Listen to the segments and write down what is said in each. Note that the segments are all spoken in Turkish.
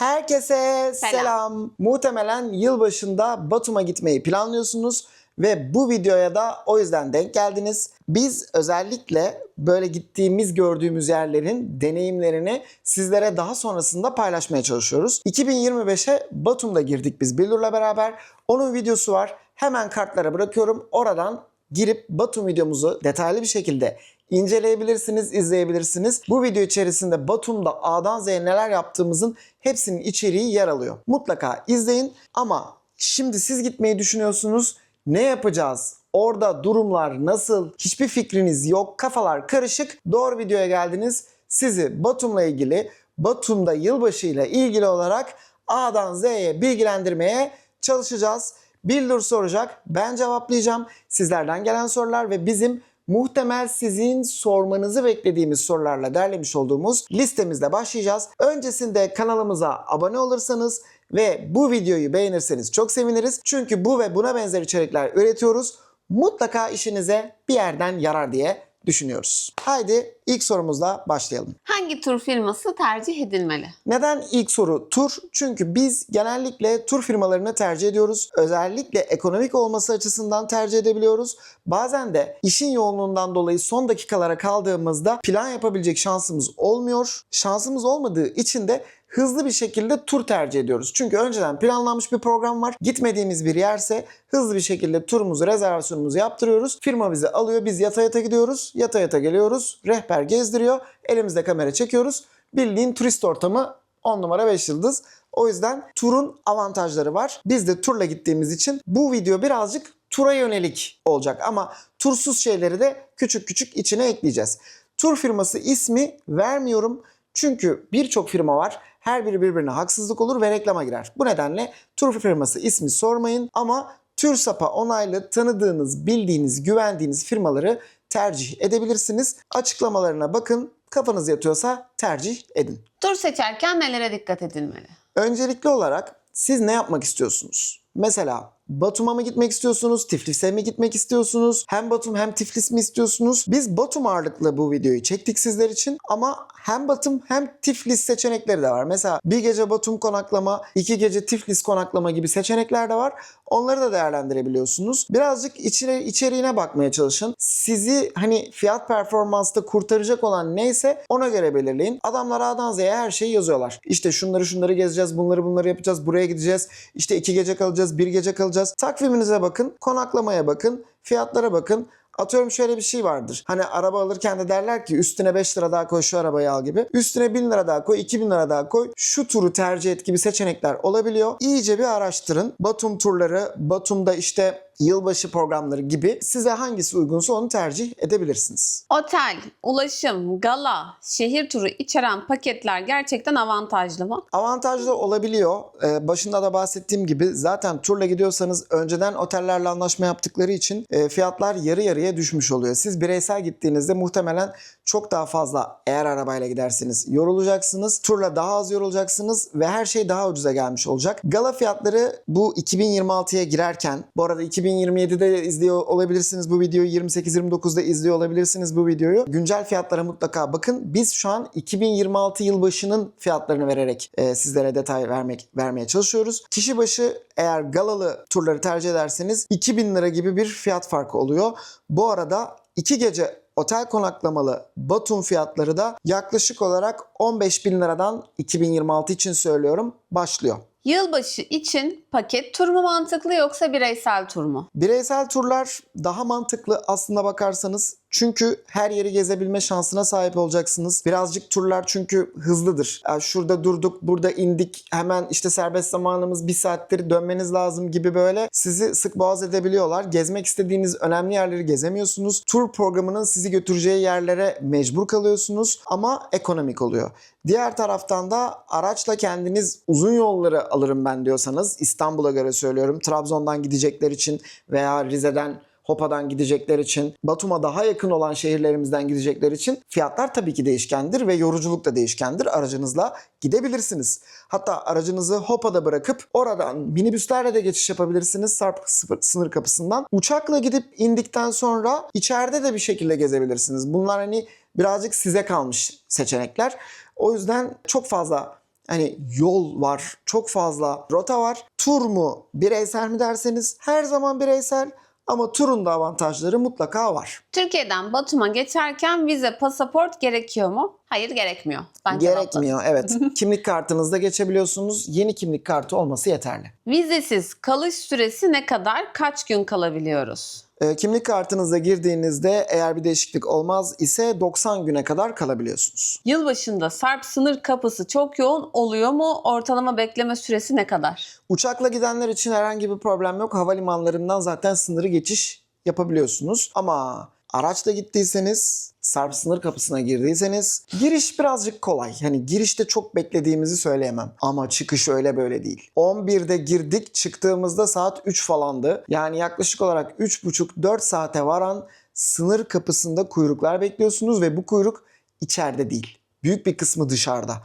Herkese selam. Muhtemelen yılbaşında Batum'a gitmeyi planlıyorsunuz ve bu videoya da o yüzden denk geldiniz. Biz özellikle böyle gittiğimiz, gördüğümüz yerlerin deneyimlerini sizlere daha sonrasında paylaşmaya çalışıyoruz. 2025'e Batum'da girdik biz Billur'la beraber. Onun videosu var. Hemen kartlara bırakıyorum. Oradan girip Batum videomuzu detaylı bir şekilde inceleyebilirsiniz, izleyebilirsiniz. Bu video içerisinde Batum'da A'dan Z'ye neler yaptığımızın hepsinin içeriği yer alıyor. Mutlaka izleyin ama şimdi siz gitmeyi düşünüyorsunuz. Ne yapacağız? Orada durumlar nasıl? Hiçbir fikriniz yok. Kafalar karışık. Doğru videoya geldiniz. Sizi Batum'la ilgili, Batum'da yılbaşı ile ilgili olarak A'dan Z'ye bilgilendirmeye çalışacağız. Billur soracak, ben cevaplayacağım. Sizlerden gelen sorular ve bizim muhtemel sizin sormanızı beklediğimiz sorularla derlemiş olduğumuz listemizle başlayacağız. Öncesinde kanalımıza abone olursanız ve bu videoyu beğenirseniz çok seviniriz. Çünkü bu ve buna benzer içerikler üretiyoruz. Mutlaka işinize bir yerden yarar diye düşünüyoruz. Haydi ilk sorumuzla başlayalım. Hangi tur firması tercih edilmeli? Neden ilk soru tur? Çünkü biz genellikle tur firmalarını tercih ediyoruz. Özellikle ekonomik olması açısından tercih edebiliyoruz. Bazen de işin yoğunluğundan dolayı son dakikalara kaldığımızda plan yapabilecek şansımız olmuyor. Şansımız olmadığı için de hızlı bir şekilde tur tercih ediyoruz. Çünkü önceden planlanmış bir program var. Gitmediğimiz bir yerse hızlı bir şekilde turumuzu, rezervasyonumuzu yaptırıyoruz. Firma bizi alıyor. Biz yata yata gidiyoruz. Yata yata geliyoruz. Rehber gezdiriyor. Elimizde kamera çekiyoruz. Bildiğin turist ortamı 10 numara 5 yıldız. O yüzden turun avantajları var. Biz de turla gittiğimiz için bu video birazcık tura yönelik olacak. Ama tursuz şeyleri de küçük küçük içine ekleyeceğiz. Tur firması ismi vermiyorum. Çünkü birçok firma var. Her biri birbirine haksızlık olur ve reklama girer. Bu nedenle tur firması ismi sormayın ama TÜRSAP'a onaylı tanıdığınız, bildiğiniz, güvendiğiniz firmaları tercih edebilirsiniz. Açıklamalarına bakın. Kafanız yatıyorsa tercih edin. Tur seçerken nelere dikkat edilmeli? Öncelikli olarak siz ne yapmak istiyorsunuz? Mesela Batum'a mı gitmek istiyorsunuz? Tiflis'e mi gitmek istiyorsunuz? Hem Batum hem Tiflis mi istiyorsunuz? Biz Batum ağırlıklı bu videoyu çektik sizler için ama hem Batum hem Tiflis seçenekleri de var. Mesela bir gece Batum konaklama, 2 gece Tiflis konaklama gibi seçenekler de var. Onları da değerlendirebiliyorsunuz. Birazcık içeriğine bakmaya çalışın. Sizi hani fiyat performansta kurtaracak olan neyse ona göre belirleyin. Adamlar A'dan Z'ye her şeyi yazıyorlar. İşte şunları gezeceğiz, bunları yapacağız, buraya gideceğiz. İşte 2 gece kalacağız, 1 gece kalacağız. Takviminize bakın, konaklamaya bakın, fiyatlara bakın. Atıyorum şöyle bir şey vardır. Hani araba alırken de derler ki üstüne 5 lira daha koy şu arabayı al gibi. Üstüne 1000 lira daha koy, 2000 lira daha koy. Şu turu tercih et gibi seçenekler olabiliyor. İyice bir araştırın. Batum turları, Batum'da işte yılbaşı programları gibi size hangisi uygunsa onu tercih edebilirsiniz. Otel, ulaşım, gala, şehir turu içeren paketler gerçekten avantajlı mı? Avantajlı olabiliyor. Başında da bahsettiğim gibi zaten turla gidiyorsanız önceden otellerle anlaşma yaptıkları için fiyatlar yarı yarıya düşmüş oluyor. Siz bireysel gittiğinizde muhtemelen çok daha fazla eğer arabayla giderseniz yorulacaksınız. Turla daha az yorulacaksınız ve her şey daha ucuza gelmiş olacak. Gala fiyatları bu 2026'ya girerken, bu arada 2027'de izliyor olabilirsiniz bu videoyu, 28-29'da izliyor olabilirsiniz bu videoyu. Güncel fiyatlara mutlaka bakın. Biz şu an 2026 yılbaşının fiyatlarını vererek sizlere detay vermeye çalışıyoruz. Kişi başı eğer galalı turları tercih ederseniz 2000 lira gibi bir fiyat farkı oluyor. Bu arada 2 gece otel konaklamalı Batum fiyatları da yaklaşık olarak 15.000 liradan 2026 için söylüyorum başlıyor. Yılbaşı için paket tur mu mantıklı yoksa bireysel tur mu? Bireysel turlar daha mantıklı aslında bakarsanız. Çünkü her yeri gezebilme şansına sahip olacaksınız. Birazcık turlar çünkü hızlıdır. Yani şurada durduk, burada indik, hemen işte serbest zamanımız 1 saattir dönmeniz lazım gibi böyle sizi sık boğaz edebiliyorlar. Gezmek istediğiniz önemli yerleri gezemiyorsunuz. Tur programının sizi götüreceği yerlere mecbur kalıyorsunuz ama ekonomik oluyor. Diğer taraftan da araçla kendiniz uzun yolları alırım ben diyorsanız, İstanbul'a göre söylüyorum, Trabzon'dan gidecekler için veya Rize'den Hopa'dan gidecekler için, Batum'a daha yakın olan şehirlerimizden gidecekler için fiyatlar tabii ki değişkendir ve yoruculuk da değişkendir. Aracınızla gidebilirsiniz. Hatta aracınızı Hopa'da bırakıp oradan minibüslerle de geçiş yapabilirsiniz Sarp sınır kapısından. Uçakla gidip indikten sonra içeride de bir şekilde gezebilirsiniz. Bunlar hani birazcık size kalmış seçenekler. O yüzden çok fazla Hani yol var, çok fazla rota var. Tur mu, bireysel mi derseniz her zaman bireysel ama turun da avantajları mutlaka var. Türkiye'den Batum'a geçerken vize, pasaport gerekiyor mu? Hayır, gerekmiyor. Ben cevapladım. Gerekmiyor, evet. Kimlik kartınızda geçebiliyorsunuz. Yeni kimlik kartı olması yeterli. Vizesiz kalış süresi ne kadar? Kaç gün kalabiliyoruz? Kimlik kartınızda girdiğinizde eğer bir değişiklik olmaz ise 90 güne kadar kalabiliyorsunuz. Yılbaşında Sarp sınır kapısı çok yoğun oluyor mu? Ortalama bekleme süresi ne kadar? Uçakla gidenler için herhangi bir problem yok. Havalimanlarından zaten sınırı geçiş yapabiliyorsunuz. Ama araçla gittiyseniz, Sarp sınır kapısına girdiyseniz giriş birazcık kolay. Hani girişte çok beklediğimizi söyleyemem. Ama çıkış öyle böyle değil. 11'de girdik, çıktığımızda saat 3 falandı. Yani yaklaşık olarak 3,5-4 saate varan sınır kapısında kuyruklar bekliyorsunuz ve bu kuyruk içeride değil. Büyük bir kısmı dışarıda.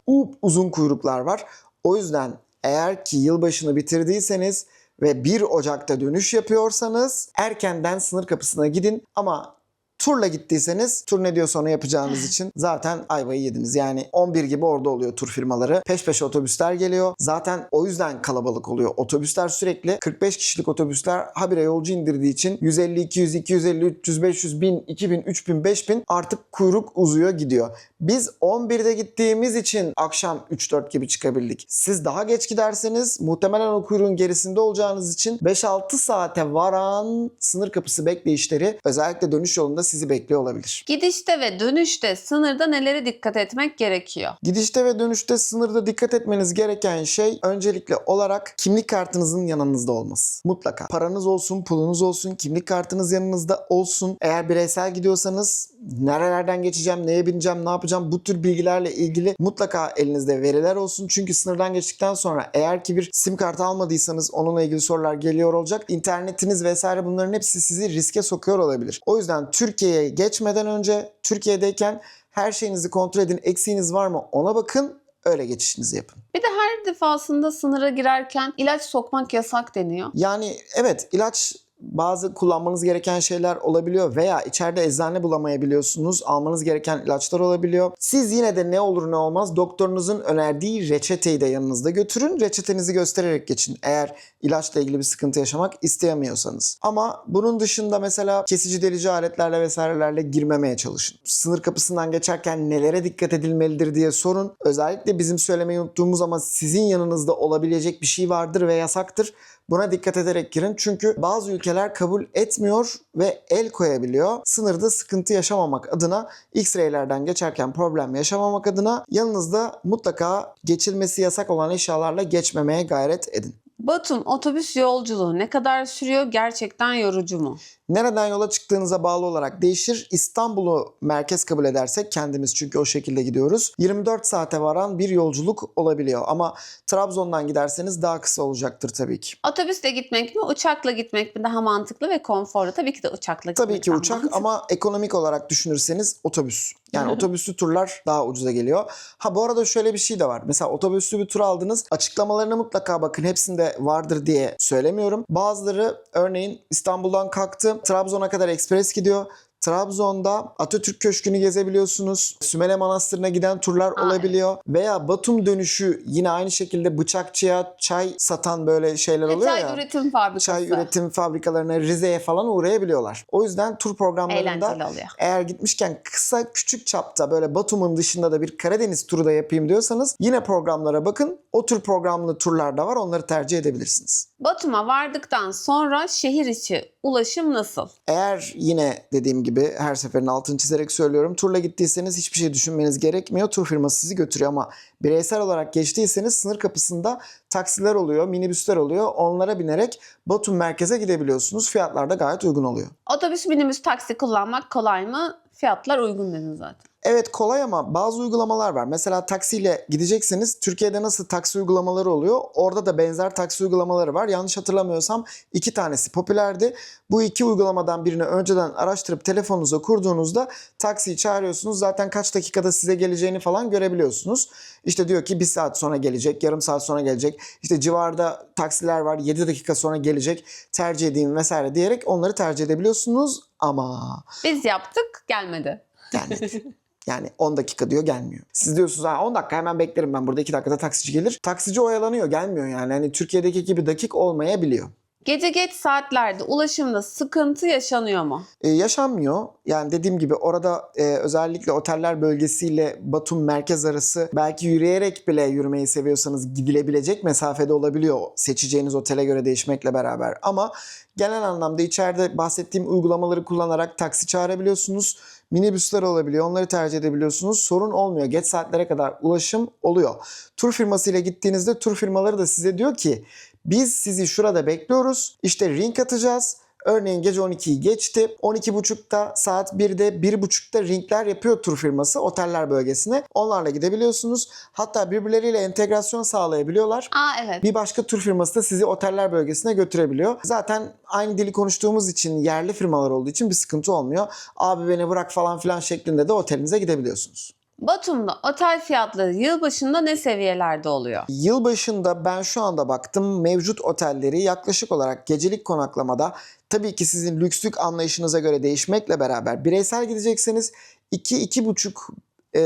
Uzun kuyruklar var. O yüzden eğer ki yılbaşını bitirdiyseniz ve 1 Ocak'ta dönüş yapıyorsanız erkenden sınır kapısına gidin ama turla gittiyseniz tur ne diyorsa onu yapacağınız için zaten ayvayı yediniz. Yani 11 gibi orada oluyor tur firmaları. Peş peşe otobüsler geliyor. Zaten o yüzden kalabalık oluyor. Otobüsler sürekli 45 kişilik otobüsler habire yolcu indirdiği için 150, 200, 250, 300, 500, 1000, 2000, 3000, 5000 artık kuyruk uzuyor gidiyor. Biz 11'de gittiğimiz için akşam 3-4 gibi çıkabildik. Siz daha geç giderseniz muhtemelen o kuyruğun gerisinde olacağınız için 5-6 saate varan sınır kapısı bekleyişleri özellikle dönüş yolunda sizi bekliyor olabilir. Gidişte ve dönüşte sınırda nelere dikkat etmek gerekiyor? Gidişte ve dönüşte sınırda dikkat etmeniz gereken şey öncelikle olarak kimlik kartınızın yanınızda olması. Mutlaka. Paranız olsun, pulunuz olsun, kimlik kartınız yanınızda olsun. Eğer bireysel gidiyorsanız nerelerden geçeceğim, neye bineceğim, ne yapacağım bu tür bilgilerle ilgili mutlaka elinizde veriler olsun. Çünkü sınırdan geçtikten sonra eğer ki bir sim kartı almadıysanız onunla ilgili sorular geliyor olacak. İnternetiniz vesaire bunların hepsi sizi riske sokuyor olabilir. O yüzden Türkiye'ye geçmeden önce Türkiye'deyken her şeyinizi kontrol edin. Eksiğiniz var mı ona bakın. Öyle geçişinizi yapın. Bir de her defasında sınıra girerken ilaç sokmak yasak deniyor. Yani evet ilaç bazı kullanmanız gereken şeyler olabiliyor veya içeride eczane bulamayabiliyorsunuz. Almanız gereken ilaçlar olabiliyor. Siz yine de ne olur ne olmaz doktorunuzun önerdiği reçeteyi de yanınızda götürün. Reçetenizi göstererek geçin. Eğer ilaçla ilgili bir sıkıntı yaşamak isteyemiyorsanız. Ama bunun dışında mesela kesici delici aletlerle vesairelerle girmemeye çalışın. Sınır kapısından geçerken nelere dikkat edilmelidir diye sorun. Özellikle bizim söylemeyi unuttuğumuz ama sizin yanınızda olabilecek bir şey vardır ve yasaktır. Buna dikkat ederek girin çünkü bazı ülkeler kabul etmiyor ve el koyabiliyor. Sınırda sıkıntı yaşamamak adına X-ray'lerden geçerken problem yaşamamak adına yanınızda mutlaka geçilmesi yasak olan eşyalarla geçmemeye gayret edin. Batum otobüs yolculuğu ne kadar sürüyor? Gerçekten yorucu mu? Nereden yola çıktığınıza bağlı olarak değişir. İstanbul'u merkez kabul edersek kendimiz çünkü o şekilde gidiyoruz. 24 saate varan bir yolculuk olabiliyor ama Trabzon'dan giderseniz daha kısa olacaktır tabii ki. Otobüsle gitmek mi, uçakla gitmek mi daha mantıklı ve konforlu? Tabii ki de uçakla gitmek Tabii ki daha uçak mantıklı. ama ekonomik olarak düşünürseniz otobüs. Yani otobüslü turlar daha ucuza geliyor. Ha bu arada şöyle bir şey de var. Mesela otobüslü bir tur aldınız. Açıklamalarına mutlaka bakın. Hepsinde vardır diye söylemiyorum. Bazıları örneğin İstanbul'dan kalktı. Trabzon'a kadar ekspres gidiyor. Trabzon'da Atatürk Köşkü'nü gezebiliyorsunuz. Sümele Manastırı'na giden turlar olabiliyor. Veya Batum dönüşü yine aynı şekilde Bıçakçı'ya çay satan böyle şeyler oluyor Çay ya. üretim fabrikası. Çay üretim fabrikalarına Rize'ye falan uğrayabiliyorlar. O yüzden tur programlarında Eğlenceli oluyor. eğer gitmişken kısa küçük çapta böyle Batum'un dışında da bir Karadeniz turu da yapayım diyorsanız yine programlara bakın. O tür programlı turlar da var. Onları tercih edebilirsiniz. Batum'a vardıktan sonra şehir içi ulaşım nasıl? Eğer yine dediğim gibi her seferin altını çizerek söylüyorum. Turla gittiyseniz hiçbir şey düşünmeniz gerekmiyor. Tur firması sizi götürüyor ama bireysel olarak geçtiyseniz sınır kapısında taksiler oluyor, minibüsler oluyor. Onlara binerek Batum merkeze gidebiliyorsunuz. Fiyatlar da gayet uygun oluyor. Otobüs, minibüs, taksi kullanmak kolay mı? Fiyatlar uygun dedin zaten. Evet kolay ama bazı uygulamalar var. Mesela taksiyle gideceksiniz. Türkiye'de nasıl taksi uygulamaları oluyor? Orada da benzer taksi uygulamaları var. Yanlış hatırlamıyorsam 2 tanesi popülerdi. Bu 2 uygulamadan birini önceden araştırıp telefonunuza kurduğunuzda taksiyi çağırıyorsunuz. Zaten kaç dakikada size geleceğini falan görebiliyorsunuz. İşte diyor ki 1 saat sonra gelecek, yarım saat sonra gelecek. İşte civarda taksiler var 7 dakika sonra gelecek. Tercih edeyim vesaire diyerek onları tercih edebiliyorsunuz ama Biz yaptık, gelmedi. gelmedi. Yani 10 dakika diyor, gelmiyor. Siz diyorsunuz 10 dakika hemen beklerim ben burada, 2 dakikada taksici gelir. Taksici oyalanıyor, gelmiyor yani. Hani Türkiye'deki gibi dakik olmayabiliyor. Gece geç saatlerde ulaşımda sıkıntı yaşanıyor mu? Yaşanmıyor. Yani dediğim gibi orada özellikle oteller bölgesiyle Batum merkez arası belki yürüyerek bile yürümeyi seviyorsanız gidilebilecek mesafede olabiliyor. Seçeceğiniz otele göre değişmekle beraber. Ama genel anlamda içeride bahsettiğim uygulamaları kullanarak taksi çağırabiliyorsunuz. Minibüsler olabiliyor. Onları tercih edebiliyorsunuz. Sorun olmuyor. Geç saatlere kadar ulaşım oluyor. Tur firmasıyla gittiğinizde tur firmaları da size diyor ki biz sizi şurada bekliyoruz. İşte ring atacağız. Örneğin gece 12'yi geçti. 12.30'da, saat 1'de, 1.30'da ringler yapıyor tur firması oteller bölgesine. Onlarla gidebiliyorsunuz. Hatta birbirleriyle entegrasyon sağlayabiliyorlar. Evet. Bir başka tur firması da sizi oteller bölgesine götürebiliyor. Zaten aynı dili konuştuğumuz için, yerli firmalar olduğu için bir sıkıntı olmuyor. Abi beni bırak falan filan şeklinde de otelinize gidebiliyorsunuz. Batum'da otel fiyatları yılbaşında ne seviyelerde oluyor? Yılbaşında ben şu anda baktım, mevcut otelleri yaklaşık olarak gecelik konaklamada, tabii ki sizin lükslük anlayışınıza göre değişmekle beraber, bireysel gidecekseniz 2-2,5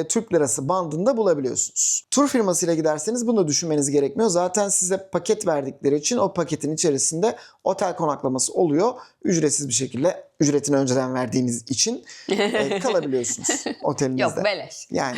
Türk lirası bandında bulabiliyorsunuz. Tur firmasıyla giderseniz bunu da düşünmeniz gerekmiyor. Zaten size paket verdikleri için o paketin içerisinde otel konaklaması oluyor. Ücretsiz bir şekilde, ücretini önceden verdiğiniz için kalabiliyorsunuz otelinizde. Yok, beleş. Yani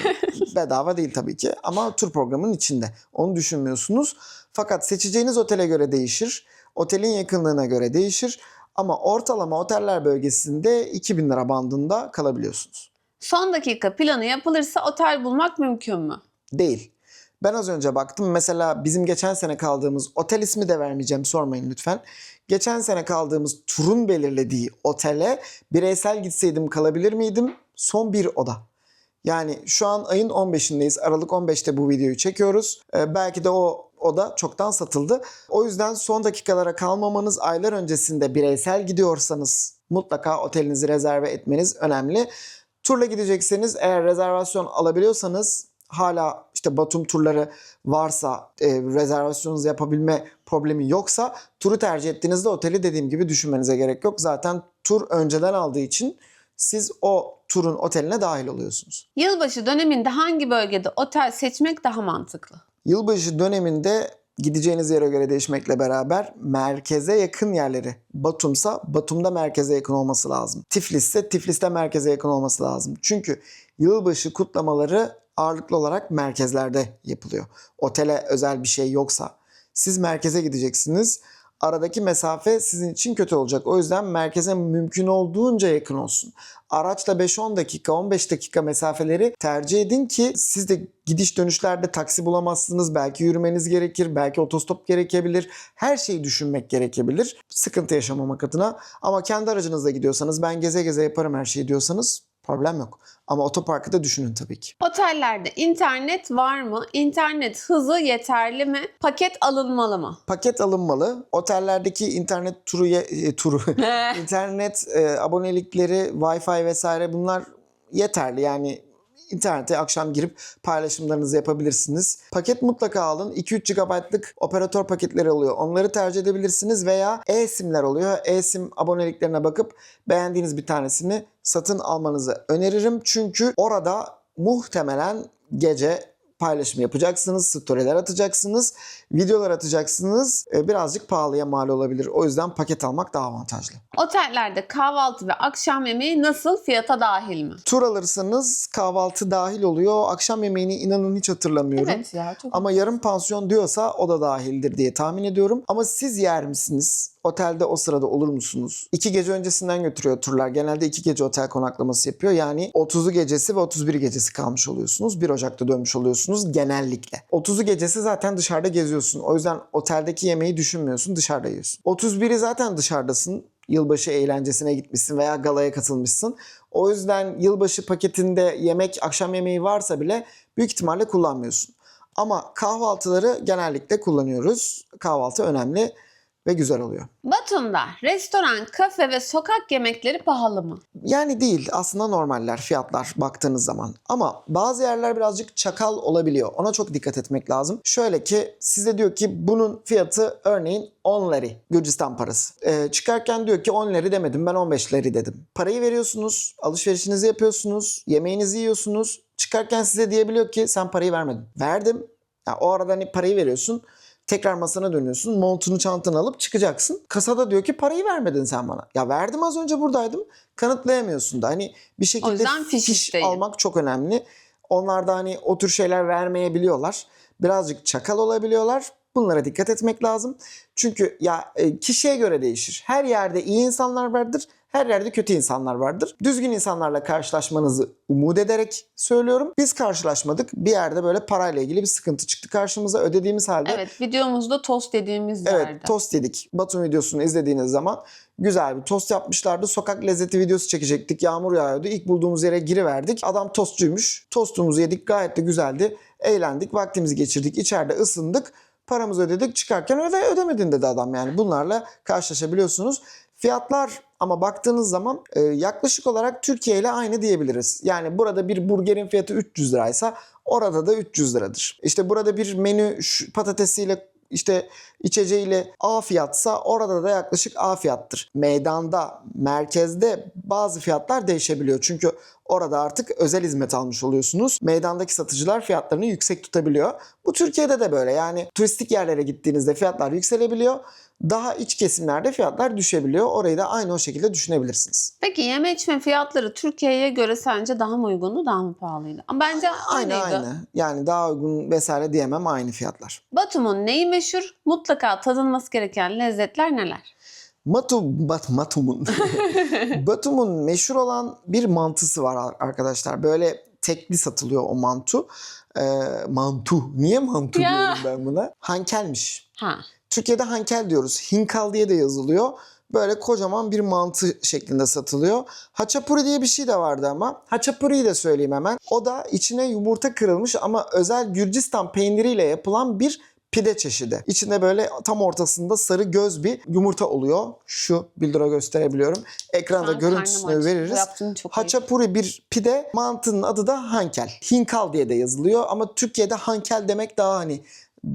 bedava değil tabii ki ama tur programının içinde. Onu düşünmüyorsunuz. Fakat seçeceğiniz otele göre değişir. Otelin yakınlığına göre değişir. Ama ortalama oteller bölgesinde 2000 lira bandında kalabiliyorsunuz. Son dakika planı yapılırsa otel bulmak mümkün mü? Değil. Ben az önce baktım. Mesela bizim geçen sene kaldığımız, otel ismi de vermeyeceğim, sormayın lütfen. Geçen sene kaldığımız turun belirlediği otele bireysel gitseydim kalabilir miydim? Son bir oda. Yani şu an ayın 15'indeyiz. Aralık 15'te bu videoyu çekiyoruz. Belki de o oda çoktan satıldı. O yüzden son dakikalara kalmamanız, aylar öncesinde bireysel gidiyorsanız mutlaka otelinizi rezerve etmeniz önemli. Turla gidecekseniz, eğer rezervasyon alabiliyorsanız, hala işte Batum turları varsa, rezervasyonunuzu yapabilme problemi yoksa, turu tercih ettiğinizde oteli dediğim gibi düşünmenize gerek yok. Zaten tur önceden aldığı için siz o turun oteline dahil oluyorsunuz. Yılbaşı döneminde hangi bölgede otel seçmek daha mantıklı? Yılbaşı döneminde gideceğiniz yere göre değişmekle beraber merkeze yakın yerleri. Batum'sa Batum'da merkeze yakın olması lazım. Tiflis'se Tiflis'te merkeze yakın olması lazım. Çünkü yılbaşı kutlamaları ağırlıklı olarak merkezlerde yapılıyor. Otele özel bir şey yoksa. Siz merkeze gideceksiniz. Aradaki mesafe sizin için kötü olacak. O yüzden merkeze mümkün olduğunca yakın olsun. Araçla 5-10 dakika, 15 dakika mesafeleri tercih edin ki siz de gidiş dönüşlerde taksi bulamazsınız. Belki yürümeniz gerekir, belki otostop gerekebilir. Her şeyi düşünmek gerekebilir. Sıkıntı yaşamamak adına. Ama kendi aracınızla gidiyorsanız, ben geze geze yaparım her şeyi diyorsanız problem yok. Ama otoparkı da düşünün tabii ki. Otellerde internet var mı? İnternet hızı yeterli mi? Paket alınmalı mı? Paket alınmalı. Otellerdeki internet internet abonelikleri, Wi-Fi vesaire, bunlar yeterli. Yani internete akşam girip paylaşımlarınızı yapabilirsiniz. Paket mutlaka alın. 2-3 GB'lık operatör paketleri oluyor. Onları tercih edebilirsiniz veya e-simler oluyor. E-sim aboneliklerine bakıp beğendiğiniz bir tanesini satın almanızı öneririm. Çünkü orada muhtemelen gece paylaşım yapacaksınız, storyler atacaksınız, videolar atacaksınız. Birazcık pahalıya mal olabilir. O yüzden paket almak daha avantajlı. Otellerde kahvaltı ve akşam yemeği nasıl, fiyata dahil mi? Tur alırsanız kahvaltı dahil oluyor. Akşam yemeğini inanın hiç hatırlamıyorum. Evet ya, çok. Ama yarım pansiyon diyorsa o da dahildir diye tahmin ediyorum. Ama siz yer misiniz? Otelde o sırada olur musunuz? 2 gece öncesinden götürüyor turlar. Genelde 2 gece otel konaklaması yapıyor. Yani 30'u gecesi ve 31 gecesi kalmış oluyorsunuz. 1 Ocak'ta dönmüş oluyorsunuz genellikle. 30'u gecesi zaten dışarıda geziyorsun. O yüzden oteldeki yemeği düşünmüyorsun, dışarıda yiyorsun. 31'i zaten dışarıdasın. Yılbaşı eğlencesine gitmişsin veya galaya katılmışsın. O yüzden yılbaşı paketinde yemek, akşam yemeği varsa bile büyük ihtimalle kullanmıyorsun. Ama kahvaltıları genellikle kullanıyoruz. Kahvaltı önemli. ve güzel oluyor. Batum'da restoran, kafe ve sokak yemekleri pahalı mı? Yani değil, aslında normaller fiyatlar baktığınız zaman. Ama bazı yerler birazcık çakal olabiliyor. Ona çok dikkat etmek lazım. Şöyle ki size diyor ki bunun fiyatı örneğin 10 lari Gürcistan parası. Çıkarken diyor ki 10 lari demedim, ben 15 lari dedim. Parayı veriyorsunuz, alışverişinizi yapıyorsunuz, yemeğinizi yiyorsunuz. Çıkarken size diyebiliyor ki sen parayı vermedin. Verdim. Ya o arada hani parayı veriyorsun. Tekrar masana dönüyorsun. Montunu, çantanı alıp çıkacaksın. Kasada diyor ki parayı vermedin sen bana. Ya verdim, az önce buradaydım. Kanıtlayamıyorsun da. Hani bir O şekilde yüzden fiş fiş isteyin. almak çok önemli. Onlar da hani o tür şeyler vermeyebiliyorlar. Birazcık çakal olabiliyorlar. Bunlara dikkat etmek lazım. Çünkü ya kişiye göre değişir. Her yerde iyi insanlar vardır. Her yerde kötü insanlar vardır. Düzgün insanlarla karşılaşmanızı umut ederek söylüyorum. Biz karşılaşmadık. Bir yerde böyle parayla ilgili bir sıkıntı çıktı karşımıza. Ödediğimiz halde. Evet, videomuzda tost dediğimiz yerde. Evet, tost yedik. Batum videosunu izlediğiniz zaman güzel bir tost yapmışlardı. Sokak lezzeti videosu çekecektik. Yağmur yağıyordu. İlk bulduğumuz yere giriverdik. Adam tostçuymuş. Tostumuzu yedik. Gayet de güzeldi. Eğlendik. Vaktimizi geçirdik. İçeride ısındık. Paramızı ödedik. Çıkarken ödemedin dedi adam yani. Bunlarla karşılaşabiliyorsunuz. Fiyatlar ama baktığınız zaman yaklaşık olarak Türkiye ile aynı diyebiliriz. Yani burada bir burgerin fiyatı 300 liraysa orada da 300 liradır. İşte burada bir menü patatesiyle işte içeceğiyle A fiyatsa orada da yaklaşık A fiyattır. Meydanda, merkezde bazı fiyatlar değişebiliyor. Çünkü orada artık özel hizmet almış oluyorsunuz. Meydandaki satıcılar fiyatlarını yüksek tutabiliyor. Bu Türkiye'de de böyle. Yani turistik yerlere gittiğinizde fiyatlar yükselebiliyor. Daha iç kesimlerde fiyatlar düşebiliyor. Orayı da aynı o şekilde düşünebilirsiniz. Peki yeme içme fiyatları Türkiye'ye göre sence daha mı uygundu, daha mı pahalıydı? Ama bence aynıydı. Aynı. Yani daha uygun vesaire diyemem, aynı fiyatlar. Batum'un neyi meşhur? Mutlaka tadılması gereken lezzetler neler? Batum'un Batum'un meşhur olan bir mantısı var arkadaşlar. Böyle tekli satılıyor o mantu. Mantu. Niye mantu Ya. diyorum ben buna? Hankelmiş. Ha. Türkiye'de hankel diyoruz. Hinkal diye de yazılıyor. Böyle kocaman bir mantı şeklinde satılıyor. Haçapuri diye bir şey de vardı ama. Haçapuri'yi de söyleyeyim hemen. O da içine yumurta kırılmış ama özel Gürcistan peyniriyle yapılan bir pide çeşidi. İçinde böyle tam ortasında sarı göz bir yumurta oluyor. Şu bildura gösterebiliyorum. Ekranda Şu an görüntüsünü karnım aç. Bu veririz. yaptığın çok iyi. Haçapuri bir pide. Mantının adı da hankel. Hinkal diye de yazılıyor ama Türkiye'de hankel demek daha hani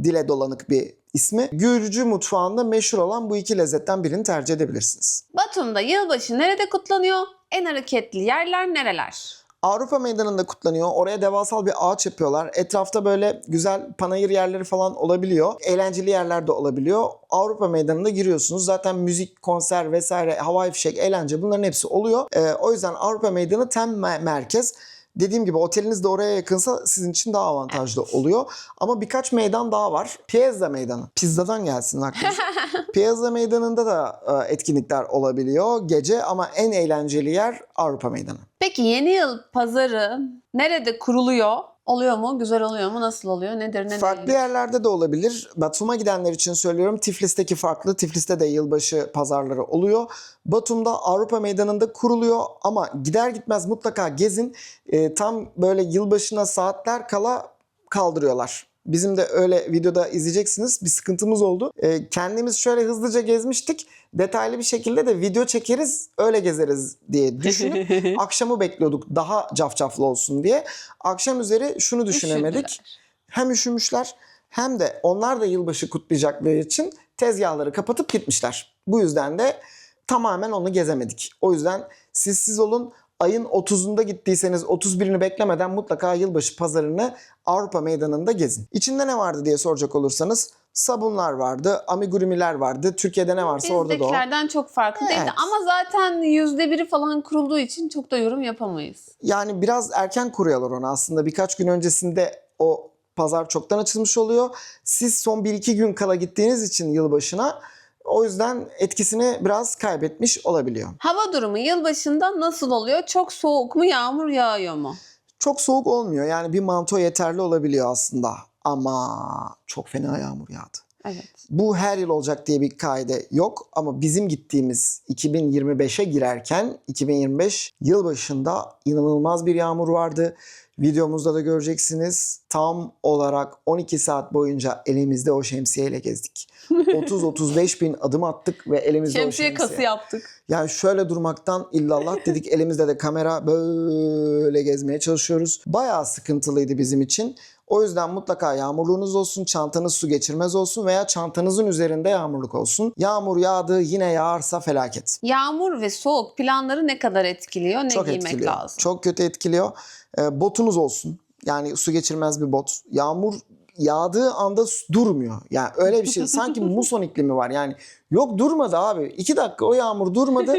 dile dolanık bir ismi. Gürcü mutfağında meşhur olan bu iki lezzetten birini tercih edebilirsiniz. Batum'da yılbaşı nerede kutlanıyor? En hareketli yerler nereler? Avrupa Meydanı'nda kutlanıyor. Oraya devasal bir ağaç yapıyorlar. Etrafta böyle güzel panayır yerleri falan olabiliyor. Eğlenceli yerler de olabiliyor. Avrupa Meydanı'nda giriyorsunuz. Zaten müzik, konser vesaire, havai fişek, eğlence bunların hepsi oluyor. O yüzden Avrupa Meydanı tem merkez. Dediğim gibi oteliniz de oraya yakınsa sizin için daha avantajlı oluyor. Ama birkaç meydan daha var. Piazza Meydanı. Pizzadan gelsin aklınıza. Piazza Meydanı'nda da etkinlikler olabiliyor gece ama en eğlenceli yer Avrupa Meydanı. Peki yeni yıl pazarı nerede kuruluyor? Oluyor mu? Güzel oluyor mu? Nasıl oluyor? Nedir? Ne Farklı değil? yerlerde de olabilir. Batum'a gidenler için söylüyorum. Tiflis'teki farklı. Tiflis'te de yılbaşı pazarları oluyor. Batum'da Avrupa Meydanı'nda kuruluyor ama gider gitmez mutlaka gezin. Tam böyle yılbaşına saatler kala kaldırıyorlar. Bizim de öyle videoda izleyeceksiniz. Bir sıkıntımız oldu. Kendimiz şöyle hızlıca gezmiştik. Detaylı bir şekilde de video çekeriz, öyle gezeriz diye düşünüp akşamı bekliyorduk daha cafcaflı olsun diye. Akşam üzeri şunu düşünemedik. Üşüdüler. Hem üşümüşler hem de onlar da yılbaşı kutlayacakları için tezgahları kapatıp gitmişler. Bu yüzden de tamamen onu gezemedik. O yüzden siz olun. Ayın 30'unda gittiyseniz 31'ini beklemeden mutlaka yılbaşı pazarını Avrupa Meydanı'nda gezin. İçinde ne vardı diye soracak olursanız sabunlar vardı, amigurimiler vardı. Türkiye'de ne varsa orada da o. Bizdekilerden çok farklı değildi Evet. ama zaten %1'i falan kurulduğu için çok da yorum yapamayız. Yani biraz erken kuruyorlar onu aslında. Birkaç gün öncesinde o pazar çoktan açılmış oluyor. Siz son 1-2 gün kala gittiğiniz için yılbaşına o yüzden etkisini biraz kaybetmiş olabiliyor. Hava durumu yılbaşında nasıl oluyor? Çok soğuk mu? Yağmur yağıyor mu? Çok soğuk olmuyor. Yani bir manto yeterli olabiliyor aslında. Ama çok fena yağmur yağdı. Evet. Bu her yıl olacak diye bir kaide yok ama bizim gittiğimiz 2025'e girerken 2025 yılbaşında inanılmaz bir yağmur vardı. Videomuzda da göreceksiniz. Tam olarak 12 saat boyunca elimizde o şemsiyeyle gezdik. 30-35 bin adım attık ve elimizde o Şemsiye şemsiye. kası yaptık. Yani şöyle durmaktan illallah dedik. Elimizde de kamera, böyle gezmeye çalışıyoruz. Bayağı sıkıntılıydı bizim için. O yüzden mutlaka yağmurluğunuz olsun, çantanız su geçirmez olsun veya çantanızın üzerinde yağmurluk olsun. Yağmur yağdı, yine yağarsa felaket. Yağmur ve soğuk planları ne kadar etkiliyor? Ne Çok giymek etkiliyor. lazım? Çok kötü etkiliyor. Botunuz olsun. Yani su geçirmez bir bot. Yağmur yağdığı anda durmuyor. Yani öyle bir şey. Sanki muson iklimi var. Yani yok, durmadı abi. 2 dakika o yağmur durmadı.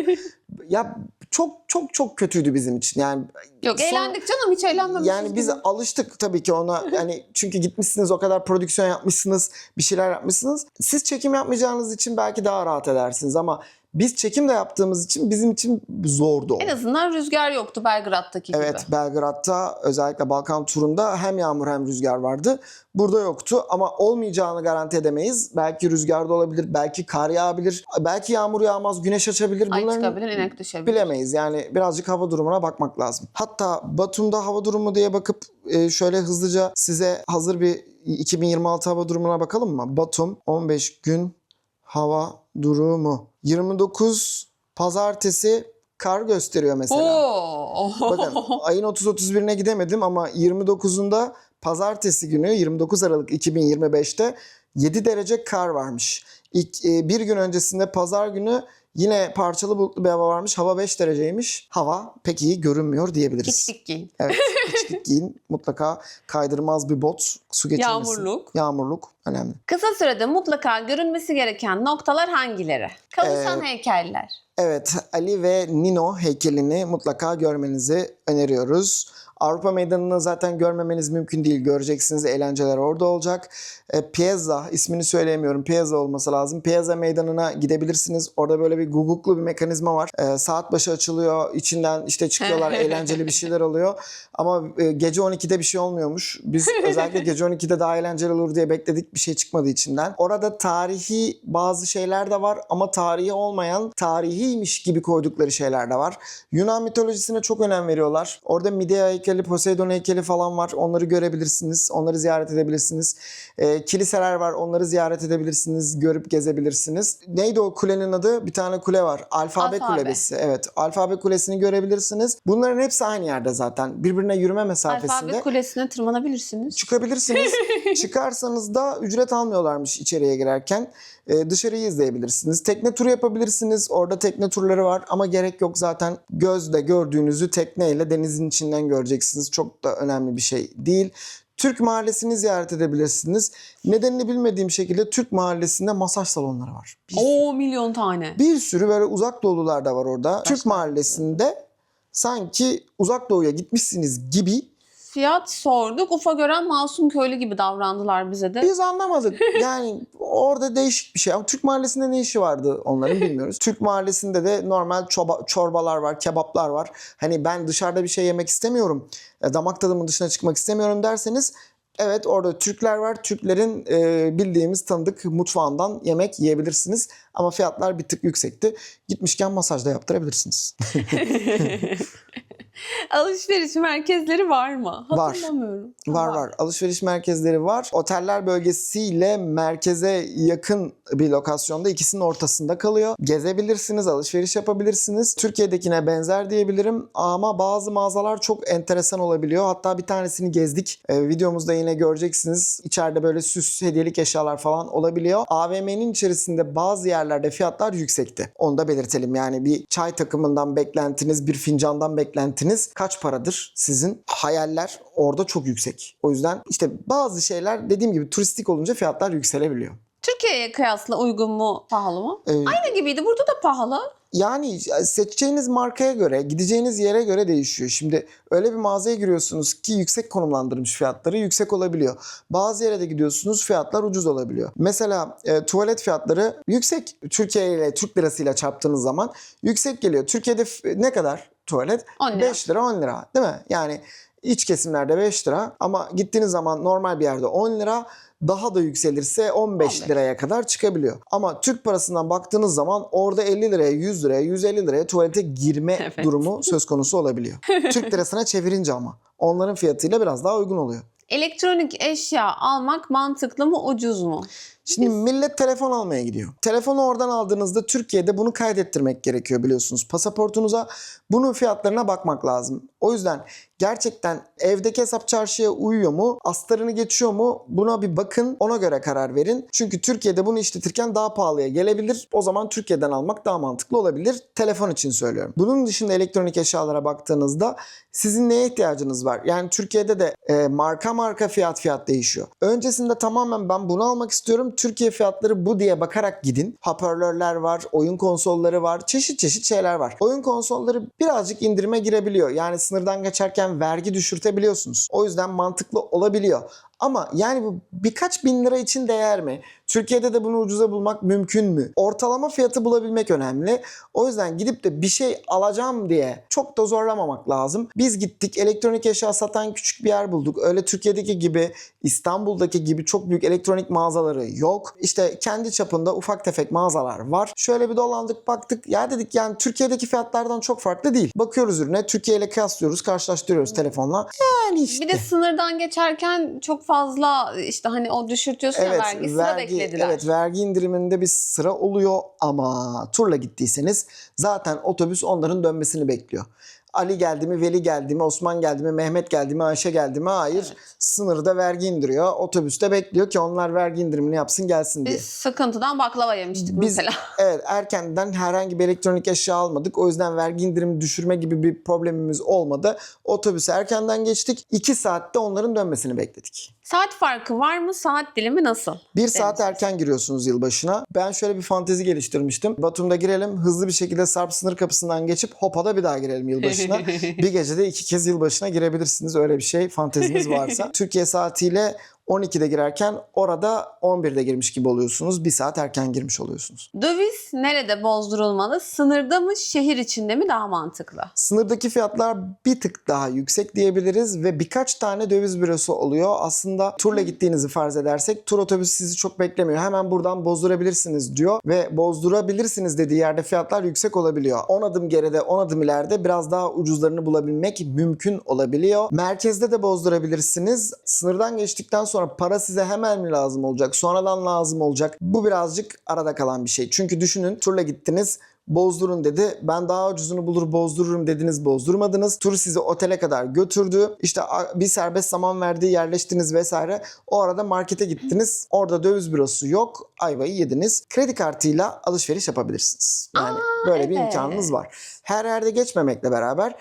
Ya çok çok çok kötüydü bizim için. Yani Yok, sonra- eğlendik canım, hiç eğlenmemişiz. Yani biz alıştık tabii ki ona. Yani çünkü gitmişsiniz, o kadar prodüksiyon yapmışsınız, bir şeyler yapmışsınız. Siz çekim yapmayacağınız için belki daha rahat edersiniz ama biz çekim de yaptığımız için bizim için zordu o. En azından rüzgar yoktu Belgrad'daki gibi. Evet, Belgrad'da özellikle Balkan turunda hem yağmur hem rüzgar vardı. Burada yoktu ama olmayacağını garanti edemeyiz. Belki rüzgar da olabilir, belki kar yağabilir, belki yağmur yağmaz, güneş açabilir. Ay Bunların çıkabilir, inek düşebilir. bilemeyiz. Yani birazcık hava durumuna bakmak lazım. Hatta Batum'da hava durumu diye bakıp şöyle hızlıca size hazır bir 2026 hava durumuna bakalım mı? Batum 15 gün hava durumu. 29 pazartesi kar gösteriyor mesela. Oo. Bakın ayın 30-31'ine gidemedim ama 29'unda pazartesi günü 29 Aralık 2025'te 7 derece kar varmış. Bir gün öncesinde pazar günü yine parçalı bulutlu bir hava varmış. Hava 5 dereceymiş. Hava pek iyi görünmüyor diyebiliriz. İçlik giyin. Evet, içlik giyin. Mutlaka kaydırmaz bir bot, su geçirmesin. Yağmurluk. Yağmurluk önemli. Kısa sürede mutlaka görünmesi gereken noktalar hangileri? Kalışan heykeller. Evet, Ali ve Nino heykelini mutlaka görmenizi öneriyoruz. Avrupa Meydanı'nı zaten görmemeniz mümkün değil. Göreceksiniz, eğlenceler orada olacak. Piazza, ismini söyleyemiyorum. Piazza olması lazım. Piazza Meydanı'na gidebilirsiniz. Orada böyle bir guguklu bir mekanizma var. Saat başı açılıyor. İçinden işte çıkıyorlar. Eğlenceli bir şeyler oluyor. Ama gece 12'de bir şey olmuyormuş. Biz özellikle gece 12'de daha eğlenceli olur diye bekledik. Bir şey çıkmadı içinden. Orada tarihi bazı şeyler de var ama tarihi olmayan, tarihiymiş gibi koydukları şeyler de var. Yunan mitolojisine çok önem veriyorlar. Orada Medea heykeli, Poseidon heykeli falan var. Onları görebilirsiniz. Onları ziyaret edebilirsiniz. Kiliseler var. Onları ziyaret edebilirsiniz. Görüp gezebilirsiniz. Neydi o kulenin adı? Bir tane kule var. Alfabe Kulesi. Evet. Alfabe Kulesi'ni görebilirsiniz. Bunların hepsi aynı yerde zaten. Birbirine yürüme mesafesinde. Alfabe Kulesi'ne tırmanabilirsiniz. Çıkabilirsiniz. Çıkarsanız da ücret almıyorlarmış içeriye girerken. Dışarıyı izleyebilirsiniz. Tekne turu yapabilirsiniz. Orada tekne turları var ama gerek yok, zaten gözle gördüğünüzü tekneyle denizin içinden göreceksiniz. Çok da önemli bir şey değil. Türk mahallesini ziyaret edebilirsiniz. Nedenini bilmediğim şekilde Türk mahallesinde masaj salonları var. Oo, milyon tane. Bir sürü böyle uzak doğulular da var orada. Türk mahallesinde sanki uzak doğuya gitmişsiniz gibi. Fiyat sorduk. Ufa gören masum köylü gibi davrandılar bize de. Biz anlamadık. Yani orada değişik bir şey. Ama Türk mahallesinde ne işi vardı onların bilmiyoruz. Türk mahallesinde de normal çorbalar var, kebaplar var. Hani ben dışarıda bir şey yemek istemiyorum, damak tadımın dışına çıkmak istemiyorum derseniz, evet, orada Türkler var. Türklerin bildiğimiz tanıdık mutfağından yemek yiyebilirsiniz. Ama fiyatlar bir tık yüksekti. Gitmişken masaj da yaptırabilirsiniz. Alışveriş merkezleri var mı? Var. Hatırlamıyorum. Var. Alışveriş merkezleri var. Oteller bölgesiyle merkeze yakın bir lokasyonda, ikisinin ortasında kalıyor. Gezebilirsiniz, alışveriş yapabilirsiniz. Türkiye'dekine benzer diyebilirim ama bazı mağazalar çok enteresan olabiliyor. Hatta bir tanesini gezdik. Videomuzda yine göreceksiniz. İçeride böyle süs, hediyelik eşyalar falan olabiliyor. AVM'nin içerisinde bazı yerlerde fiyatlar yüksekti. Onu da belirtelim. Yani bir çay takımından beklentiniz, bir fincandan beklentiniz kaç paradır sizin? Hayaller orada çok yüksek. O yüzden işte bazı şeyler, dediğim gibi, turistik olunca fiyatlar yükselebiliyor. Türkiye'ye kıyasla uygun mu, pahalı mı? Aynı gibiydi. Burada da pahalı. Yani seçeceğiniz markaya göre, gideceğiniz yere göre değişiyor. Şimdi öyle bir mağazaya giriyorsunuz ki yüksek konumlandırmış fiyatları yüksek olabiliyor. Bazı yere de gidiyorsunuz, fiyatlar ucuz olabiliyor. Mesela tuvalet fiyatları yüksek. Türkiye ile Türk lirasıyla çarptığınız zaman yüksek geliyor. Türkiye'de ne kadar tuvalet? 10 lira. 5 lira, 10 lira değil mi? Yani İç kesimlerde 5 lira ama gittiğiniz zaman normal bir yerde 10 lira. Daha da yükselirse 15 liraya kadar çıkabiliyor. Ama Türk parasından baktığınız zaman orada 50 liraya, 100 liraya, 150 liraya tuvalete girme Evet. durumu söz konusu olabiliyor. Türk lirasına çevirince ama onların fiyatıyla biraz daha uygun oluyor. Elektronik eşya almak mantıklı mı, ucuz mu? Şimdi millet telefon almaya gidiyor. Telefonu oradan aldığınızda Türkiye'de bunu kaydettirmek gerekiyor biliyorsunuz. Pasaportunuza bunun fiyatlarına bakmak lazım. O yüzden gerçekten evdeki hesap çarşıya uyuyor mu? Astarını geçiyor mu? Buna bir bakın. Ona göre karar verin. Çünkü Türkiye'de bunu işletirken daha pahalıya gelebilir. O zaman Türkiye'den almak daha mantıklı olabilir. Telefon için söylüyorum. Bunun dışında elektronik eşyalara baktığınızda sizin neye ihtiyacınız var? Yani Türkiye'de de marka fiyat değişiyor. Öncesinde tamamen ben bunu almak istiyorum. Türkiye fiyatları bu diye bakarak gidin. Hoparlörler var, oyun konsolları var, çeşit şeyler var. Oyun konsolları birazcık indirime girebiliyor. Yani sınırdan geçerken vergi düşürtebiliyorsunuz. O yüzden mantıklı olabiliyor. Ama yani bu birkaç bin lira için değer mi? Türkiye'de de bunu ucuza bulmak mümkün mü? Ortalama fiyatı bulabilmek önemli. O yüzden gidip de bir şey alacağım diye çok da zorlamamak lazım. Biz gittik elektronik eşya satan küçük bir yer bulduk. Öyle Türkiye'deki gibi, İstanbul'daki gibi çok büyük elektronik mağazaları yok. İşte kendi çapında ufak tefek mağazalar var. Şöyle bir dolandık baktık. Ya dedik yani Türkiye'deki fiyatlardan çok farklı değil. Bakıyoruz ürüne, Türkiye ile kıyaslıyoruz, karşılaştırıyoruz telefonla. Yani işte. Bir de sınırdan geçerken çok fazla işte hani o düşürtüyorsun ya vergi, sıra beklediler. Evet, vergi indiriminde bir sıra oluyor ama turla gittiyseniz zaten otobüs onların dönmesini bekliyor. Ali geldi mi, Veli geldi mi, Osman geldi mi, Mehmet geldi mi, Ayşe geldi mi? Hayır. Evet. Sınırda vergi indiriyor. Otobüste bekliyor ki onlar vergi indirimini yapsın gelsin diye. Biz sıkıntıdan baklava yemiştik Biz mesela. evet erkenden herhangi bir elektronik eşya almadık. O yüzden vergi indirimi düşürme gibi bir problemimiz olmadı. Otobüse erkenden geçtik. 2 saatte onların dönmesini bekledik. Saat farkı var mı? Saat dilimi nasıl? 1 saat erken giriyorsunuz yılbaşına. Ben şöyle bir fantezi geliştirmiştim. Batum'da girelim, hızlı bir şekilde Sarp sınır kapısından geçip Hopa'da bir daha girelim yılbaşına. Bir gecede 2 kez yılbaşına girebilirsiniz. Öyle bir şey fanteziniz varsa. Türkiye saatiyle 12'de girerken orada 11'de girmiş gibi oluyorsunuz. 1 saat erken girmiş oluyorsunuz. Döviz nerede bozdurulmalı? Sınırda mı, şehir içinde mi daha mantıklı? Sınırdaki fiyatlar bir tık daha yüksek diyebiliriz ve birkaç tane döviz bürosu oluyor. Aslında turla gittiğinizi farz edersek tur otobüsü sizi çok beklemiyor. Hemen buradan bozdurabilirsiniz diyor ve bozdurabilirsiniz dediği yerde fiyatlar yüksek olabiliyor. 10 adım geride 10 adım ileride biraz daha ucuzlarını bulabilmek mümkün olabiliyor. Merkezde de bozdurabilirsiniz. Sınırdan geçtikten sonra para size hemen mi lazım olacak? Sonradan lazım olacak. Bu birazcık arada kalan bir şey. Çünkü düşünün turla gittiniz. Bozdurun dedi. Ben daha ucuzunu bulur bozdururum dediniz, bozdurmadınız. Tur sizi otele kadar götürdü. İşte bir serbest zaman verdi, yerleştiniz vesaire. O arada markete gittiniz. Orada döviz bürosu yok. Ayvayı yediniz. Kredi kartıyla alışveriş yapabilirsiniz. Yani böyle bir imkanınız var. Her yerde geçmemekle beraber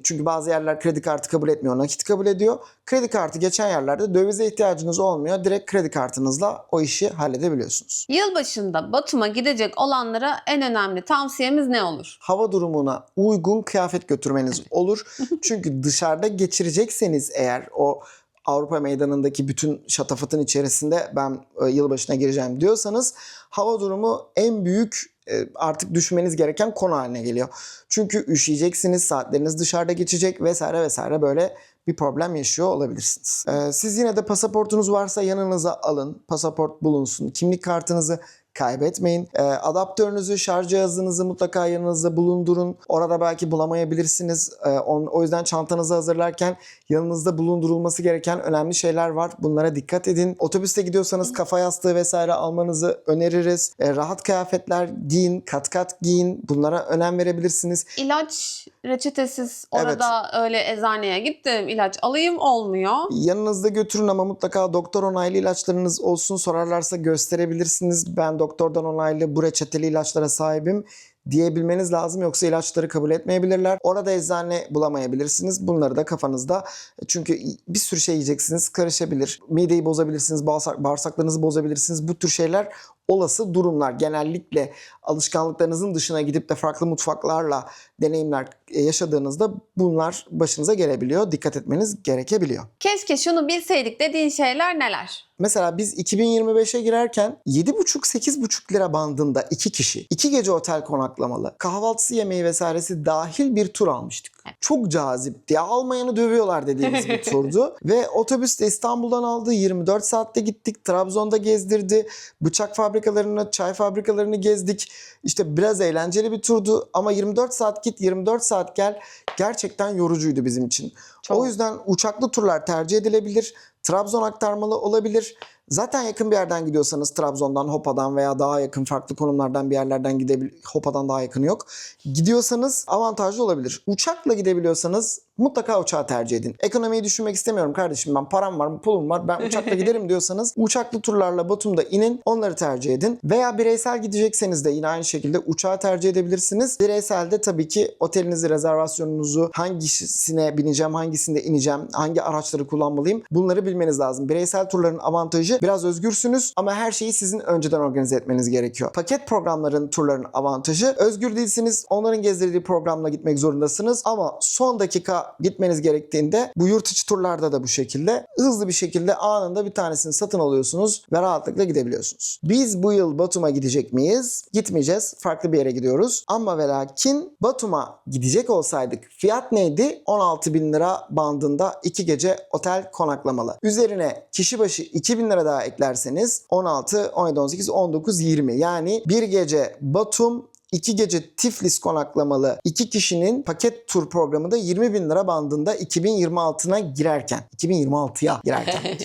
çünkü bazı yerler kredi kartı kabul etmiyor, nakit kabul ediyor. Kredi kartı geçen yerlerde dövize ihtiyacınız olmuyor. Direkt kredi kartınızla o işi halledebiliyorsunuz. Yılbaşında Batum'a gidecek olanlara en önemli tavsiyemiz ne olur? Hava durumuna uygun kıyafet götürmeniz olur. Çünkü dışarıda geçirecekseniz eğer o Avrupa meydanındaki bütün şatafatın içerisinde ben yılbaşına gireceğim diyorsanız hava durumu en büyük artık düşmeniz gereken konu haline geliyor. Çünkü üşüyeceksiniz, saatleriniz dışarıda geçecek vesaire böyle bir problem yaşıyor olabilirsiniz. Siz yine de pasaportunuz varsa yanınıza alın. Pasaport bulunsun. Kimlik kartınızı kaybetmeyin. Adaptörünüzü, şarj cihazınızı mutlaka yanınızda bulundurun. Orada belki bulamayabilirsiniz. O yüzden çantanızı hazırlarken yanınızda bulundurulması gereken önemli şeyler var. Bunlara dikkat edin. Otobüste gidiyorsanız kafa yastığı vesaire almanızı öneririz. Rahat kıyafetler giyin, kat giyin. Bunlara önem verebilirsiniz. İlaç reçetesiz orada öyle eczaneye gittim ilaç alayım olmuyor. Yanınızda götürün ama mutlaka doktor onaylı ilaçlarınız olsun. Sorarlarsa gösterebilirsiniz. Ben doktordan onaylı bu reçeteli ilaçlara sahibim diyebilmeniz lazım. Yoksa ilaçları kabul etmeyebilirler. Orada eczane bulamayabilirsiniz. Bunları da kafanızda. Çünkü bir sürü şey yiyeceksiniz. Karışabilir. Mideyi bozabilirsiniz. Bağırsaklarınızı bozabilirsiniz. Bu tür şeyler olası durumlar. Genellikle alışkanlıklarınızın dışına gidip de farklı mutfaklarla deneyimler yaşadığınızda bunlar başınıza gelebiliyor. Dikkat etmeniz gerekebiliyor. Keşke şunu bilseydik dediğin şeyler neler? Mesela biz 2025'e girerken 7,5-8,5 lira bandında 2 kişi 2 gece otel konaklamalı kahvaltısı yemeği vesairesi dahil bir tur almıştık. Evet. çok cazipti. Ya, almayanı dövüyorlar dediğimiz bir turdu. Ve otobüs de İstanbul'dan aldı. 24 saatte gittik. Trabzon'da gezdirdi. Bıçak fabrikalarını, çay fabrikalarını gezdik. İşte biraz eğlenceli bir turdu. Ama 24 saat git, 24 saat gel gerçekten yorucuydu bizim için. Çok. O yüzden uçaklı turlar tercih edilebilir. Trabzon aktarmalı olabilir. Zaten yakın bir yerden gidiyorsanız Trabzon'dan, Hopa'dan veya daha yakın farklı konumlardan bir yerlerden gidebilir. Hopa'dan daha yakını yok. Gidiyorsanız avantajlı olabilir. Uçakla gidebiliyorsanız mutlaka uçağı tercih edin. Ekonomiyi düşünmek istemiyorum kardeşim, ben param var, pulum var, ben uçakla giderim diyorsanız uçaklı turlarla Batum'da inin, onları tercih edin. Veya bireysel gidecekseniz de yine aynı şekilde uçağı tercih edebilirsiniz. Bireyselde tabii ki otelinizi, rezervasyonunuzu, hangisine bineceğim, hangisinde ineceğim, hangi araçları kullanmalıyım, bunları bilmeniz lazım. Bireysel turların avantajı biraz özgürsünüz ama her şeyi sizin önceden organize etmeniz gerekiyor. Paket programların, turların avantajı özgür değilsiniz. Onların gezdirdiği programla gitmek zorundasınız ama son dakika gitmeniz gerektiğinde bu yurt içi turlarda da bu şekilde hızlı bir şekilde anında bir tanesini satın alıyorsunuz ve rahatlıkla gidebiliyorsunuz. Biz bu yıl Batum'a gidecek miyiz? Gitmeyeceğiz. Farklı bir yere gidiyoruz. Ama ve lakin Batum'a gidecek olsaydık fiyat neydi? 16.000 lira bandında 2 gece otel konaklamalı. Üzerine kişi başı 2.000 lira daha eklerseniz 16, 17, 18, 19, 20. Yani bir gece Batum, 2 gece Tiflis konaklamalı 2 kişinin paket tur programı da 20.000 lira bandında 2026'ya girerken.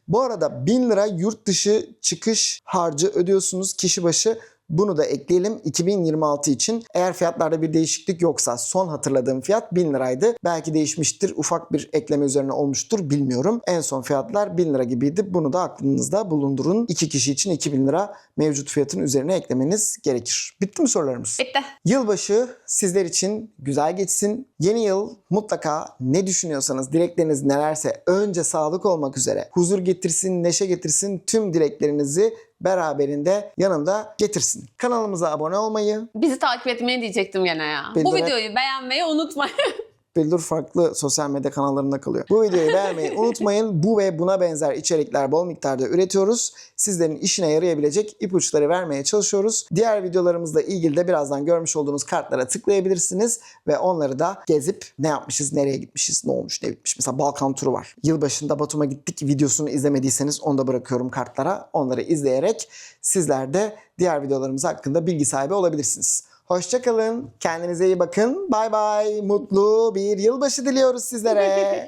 Bu arada 1.000 lira yurt dışı çıkış harcı ödüyorsunuz kişi başı. Bunu da ekleyelim 2026 için. Eğer fiyatlarda bir değişiklik yoksa, son hatırladığım fiyat 1.000 liraydı. Belki değişmiştir, ufak bir ekleme üzerine olmuştur, bilmiyorum. En son fiyatlar 1.000 lira gibiydi. Bunu da aklınızda bulundurun. 2 kişi için 2.000 lira mevcut fiyatın üzerine eklemeniz gerekir. Bitti mi sorularımız? Bitti. Yılbaşı sizler için güzel geçsin. Yeni yıl mutlaka ne düşünüyorsanız, dilekleriniz nelerse önce sağlık olmak üzere huzur getirsin, neşe getirsin, tüm dileklerinizi beraberinde yanında getirsin. Kanalımıza abone olmayı, Bizi takip etmeyi diyecektim gene ya. Bu Bildirim. videoyu beğenmeyi unutmayın. Bildur farklı sosyal medya kanallarında kalıyor. Bu videoyu beğenmeyi unutmayın. Bu ve buna benzer içerikler bol miktarda üretiyoruz. Sizlerin işine yarayabilecek ipuçları vermeye çalışıyoruz. Diğer videolarımızla ilgili de birazdan görmüş olduğunuz kartlara tıklayabilirsiniz ve onları da gezip ne yapmışız, nereye gitmişiz, ne olmuş, ne bitmiş. Mesela Balkan turu var. Yılbaşında Batum'a gittik. Videosunu izlemediyseniz onu da bırakıyorum kartlara. Onları izleyerek sizler de diğer videolarımız hakkında bilgi sahibi olabilirsiniz. Hoşça kalın. Kendinize iyi bakın. Bay bay. Mutlu bir yılbaşı diliyoruz sizlere.